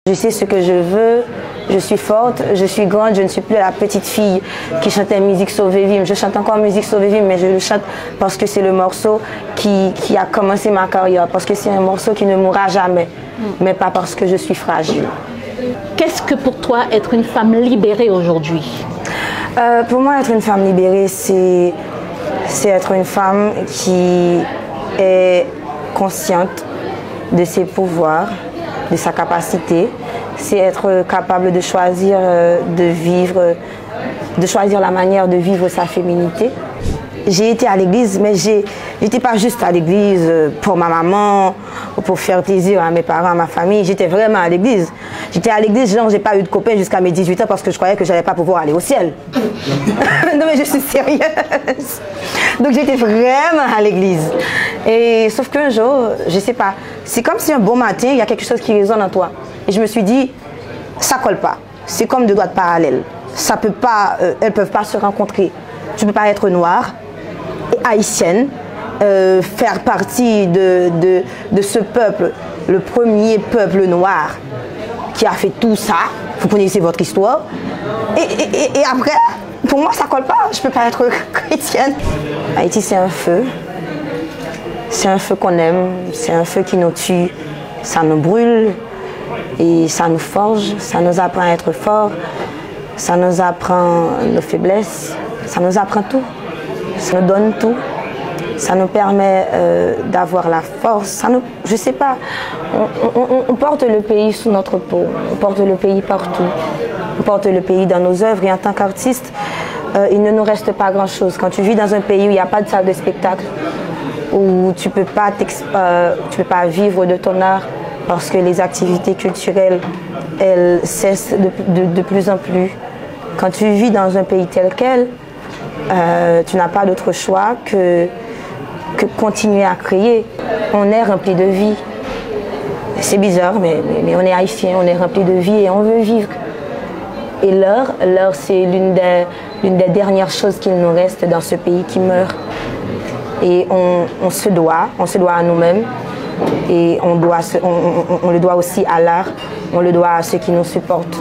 Je sais ce que je veux, je suis forte, je suis grande, je ne suis plus la petite fille qui chantait Musique Sauver Vie. Je chante encore Musique Sauver Vie, mais je le chante parce que c'est le morceau qui a commencé ma carrière, parce que c'est un morceau qui ne mourra jamais, mais pas parce que je suis fragile. Qu'est-ce que pour toi être une femme libérée aujourd'hui? Pour moi, être une femme libérée, c'est être une femme qui est consciente de ses pouvoirs, de sa capacité, c'est être capable de choisir de choisir la manière de vivre sa féminité. J'ai été à l'église, mais j'étais pas juste à l'église pour ma maman ou pour faire plaisir à mes parents, à ma famille. J'étais vraiment à l'église. J'étais à l'église, genre j'ai pas eu de copain jusqu'à mes 18 ans parce que je croyais que j'allais pas pouvoir aller au ciel. Non mais je suis sérieuse. Donc j'étais vraiment à l'église. Et sauf qu'un jour, je sais pas, c'est comme si un bon matin, il y a quelque chose qui résonne en toi. Et je me suis dit, ça colle pas. C'est comme deux doigts de parallèle. Ça peut pas, elles peuvent pas se rencontrer. Tu peux pas être noire et haïtienne, faire partie de ce peuple, le premier peuple noir qui a fait tout ça. Vous connaissez votre histoire. Et après, pour moi, ça colle pas. Je peux pas être chrétienne. Haïti, c'est un feu. C'est un feu qu'on aime. C'est un feu qui nous tue. Ça nous brûle et ça nous forge. Ça nous apprend à être forts. Ça nous apprend nos faiblesses. Ça nous apprend tout. Ça nous donne tout. Ça nous permet d'avoir la force. Je sais pas, on porte le pays sous notre peau. On porte le pays partout. On porte le pays dans nos œuvres. Et en tant qu'artiste, il ne nous reste pas grand-chose. Quand tu vis dans un pays où il n'y a pas de salle de spectacle, où tu ne peux pas vivre de ton art parce que les activités culturelles, elles cessent de plus en plus. Quand tu vis dans un pays tel quel, tu n'as pas d'autre choix que continuer à créer. On est rempli de vie. C'est bizarre, mais on est haïtien, on est rempli de vie et on veut vivre. Et l'heure, c'est l'une des dernières choses qu'il nous reste dans ce pays qui meurt. Et on se doit à nous-mêmes et on le doit aussi à l'art, on le doit à ceux qui nous supportent.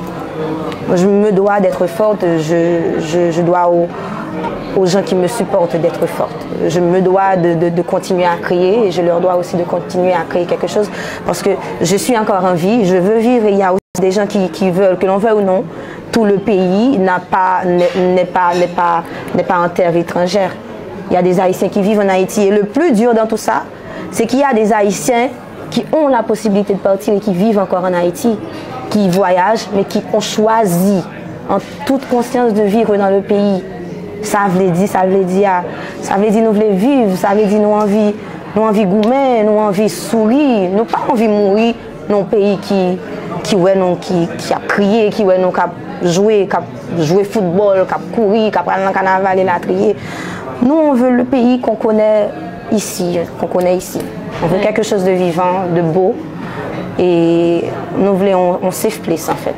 Je me dois d'être forte, je dois aux gens qui me supportent d'être forte. Je me dois de continuer à créer et je leur dois aussi de continuer à créer quelque chose parce que je suis encore en vie, je veux vivre et il y a aussi des gens qui veulent, que l'on veuille ou non, tout le pays n'est pas en terre étrangère. Il y a des Haïtiens qui vivent en Haïti et le plus dur dans tout ça, c'est qu'il y a des Haïtiens qui ont la possibilité de partir et qui vivent encore en Haïti, qui voyagent mais qui ont choisi en toute conscience de vivre dans le pays. Ça veut dire nous voulons vivre, ça veut dire nous envie goumer, nous envie sourire, nous pas envie mourir dans un pays qui a crié, qui a joué football, qui a couru, qui a pris le carnaval et la trier. Nous on veut le pays qu'on connaît ici, On veut quelque chose de vivant, de beau et nous voulons un safe place en fait.